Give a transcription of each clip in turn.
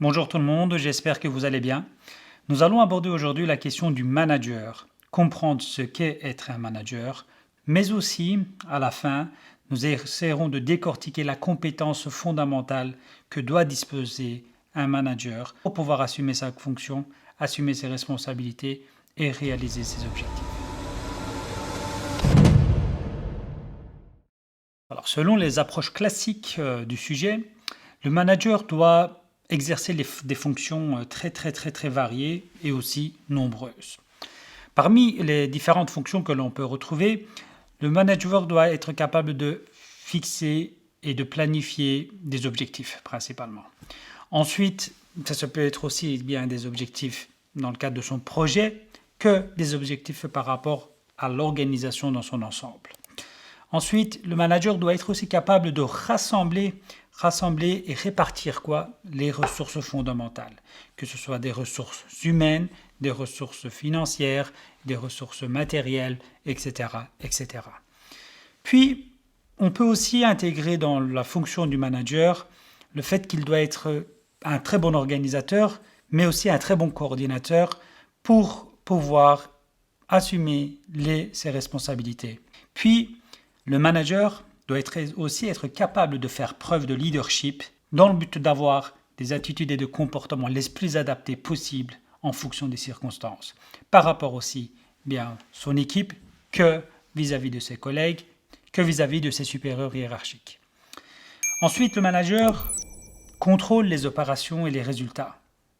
Bonjour tout le monde, j'espère que vous allez bien. Nous allons aborder aujourd'hui la question du manager, comprendre ce qu'est être un manager, mais aussi, à la fin, nous essaierons de décortiquer la compétence fondamentale que doit disposer un manager pour pouvoir assumer sa fonction, assumer ses responsabilités et réaliser ses objectifs. Alors, selon les approches classiques du sujet, le manager doit exercer des fonctions très variées et aussi nombreuses. Parmi les différentes fonctions que l'on peut retrouver, le manager doit être capable de fixer et de planifier des objectifs principalement. Ensuite, ça peut être aussi bien des objectifs dans le cadre de son projet que des objectifs par rapport à l'organisation dans son ensemble. Ensuite, le manager doit être aussi capable de rassembler et répartir les ressources fondamentales, que ce soit des ressources humaines, des ressources financières, des ressources matérielles, etc., etc. Puis, on peut aussi intégrer dans la fonction du manager le fait qu'il doit être un très bon organisateur, mais aussi un très bon coordinateur pour pouvoir assumer ses responsabilités. Puis, le manager doit aussi être capable de faire preuve de leadership dans le but d'avoir des attitudes et de comportements les plus adaptés possibles en fonction des circonstances, par rapport aussi bien son équipe que vis-à-vis de ses collègues, que vis-à-vis de ses supérieurs hiérarchiques. Ensuite, le manager contrôle les opérations et les résultats.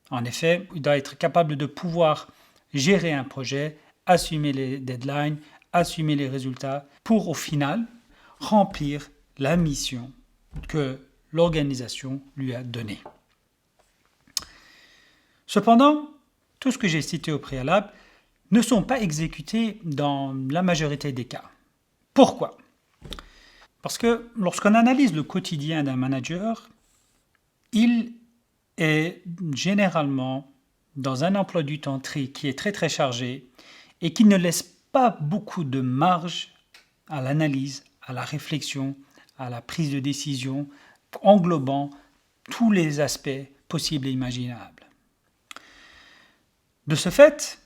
En effet, il doit être capable de pouvoir gérer un projet, assumer les deadlines, assumer les résultats pour au final remplir la mission que l'organisation lui a donnée. Cependant, tout ce que j'ai cité au préalable ne sont pas exécutés dans la majorité des cas. Pourquoi ? Parce que lorsqu'on analyse le quotidien d'un manager, il est généralement dans un emploi du temps qui est très chargé et qui ne laisse pas beaucoup de marge à l'analyse, à la réflexion, à la prise de décision, englobant tous les aspects possibles et imaginables. De ce fait,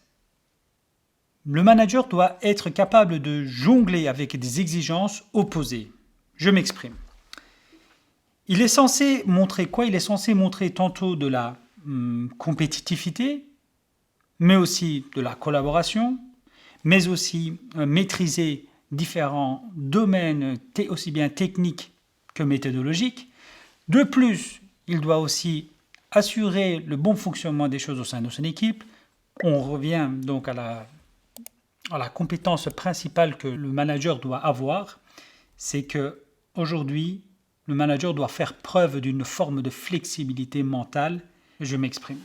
le manager doit être capable de jongler avec des exigences opposées. Je m'exprime. Il est censé montrer quoi ? Il est censé montrer tantôt de la compétitivité, mais aussi de la collaboration, mais aussi maîtriser différents domaines aussi bien techniques que méthodologiques. De plus, il doit aussi assurer le bon fonctionnement des choses au sein de son équipe. On revient donc à la compétence principale que le manager doit avoir, c'est que aujourd'hui, le manager doit faire preuve d'une forme de flexibilité mentale. Je m'exprime.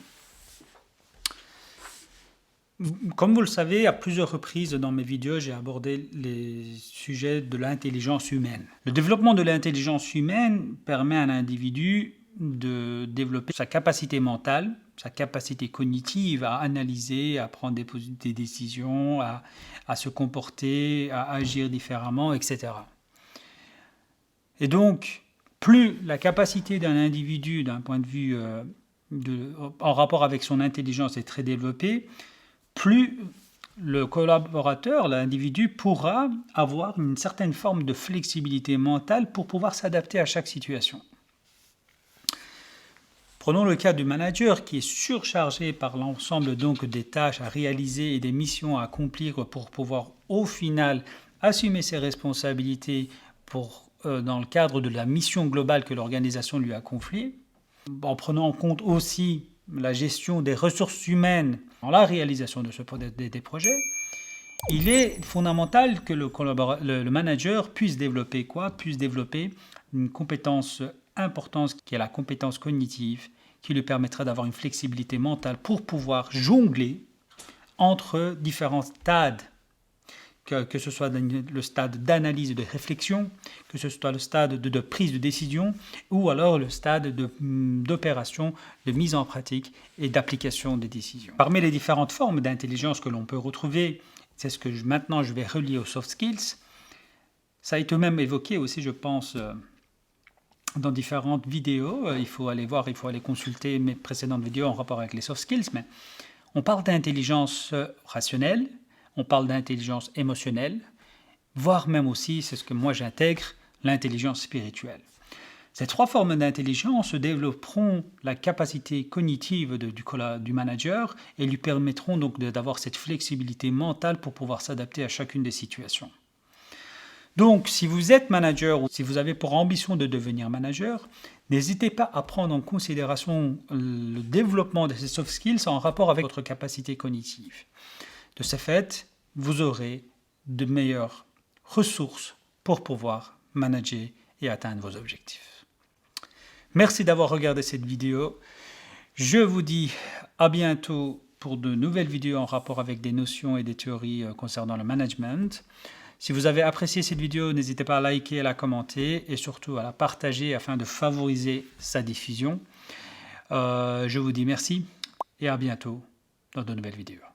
Comme vous le savez, à plusieurs reprises dans mes vidéos, j'ai abordé les sujets de l'intelligence humaine. Le développement de l'intelligence humaine permet à un individu de développer sa capacité mentale, sa capacité cognitive à analyser, à prendre des décisions, à se comporter, à agir différemment, etc. Et donc, plus la capacité d'un individu, d'un point de vue en rapport avec son intelligence est très développée, plus le collaborateur, l'individu, pourra avoir une certaine forme de flexibilité mentale pour pouvoir s'adapter à chaque situation. Prenons le cas du manager qui est surchargé par l'ensemble donc des tâches à réaliser et des missions à accomplir pour pouvoir au final assumer ses responsabilités dans le cadre de la mission globale que l'organisation lui a confiée, en prenant en compte aussi la gestion des ressources humaines dans la réalisation des projets, il est fondamental que le manager puisse développer Puisse développer une compétence importante qui est la compétence cognitive, qui lui permettra d'avoir une flexibilité mentale pour pouvoir jongler entre différents stades, que ce soit le stade d'analyse et de réflexion, que ce soit le stade de prise de décision, ou alors le stade d'opération, de mise en pratique et d'application des décisions. Parmi les différentes formes d'intelligence que l'on peut retrouver, c'est ce que maintenant je vais relier aux soft skills. Ça a été même évoqué aussi, je pense, dans différentes vidéos. Il faut aller voir, il faut aller consulter mes précédentes vidéos en rapport avec les soft skills. Mais on parle d'intelligence rationnelle, on parle d'intelligence émotionnelle, voire même aussi, c'est ce que moi j'intègre, l'intelligence spirituelle. Ces trois formes d'intelligence développeront la capacité cognitive du manager et lui permettront donc d'avoir cette flexibilité mentale pour pouvoir s'adapter à chacune des situations. Donc, si vous êtes manager ou si vous avez pour ambition de devenir manager, n'hésitez pas à prendre en considération le développement de ces soft skills en rapport avec votre capacité cognitive. De ce fait, vous aurez de meilleures ressources pour pouvoir manager et atteindre vos objectifs. Merci d'avoir regardé cette vidéo. Je vous dis à bientôt pour de nouvelles vidéos en rapport avec des notions et des théories concernant le management. Si vous avez apprécié cette vidéo, n'hésitez pas à liker, à la commenter et surtout à la partager afin de favoriser sa diffusion. Je vous dis merci et à bientôt dans de nouvelles vidéos.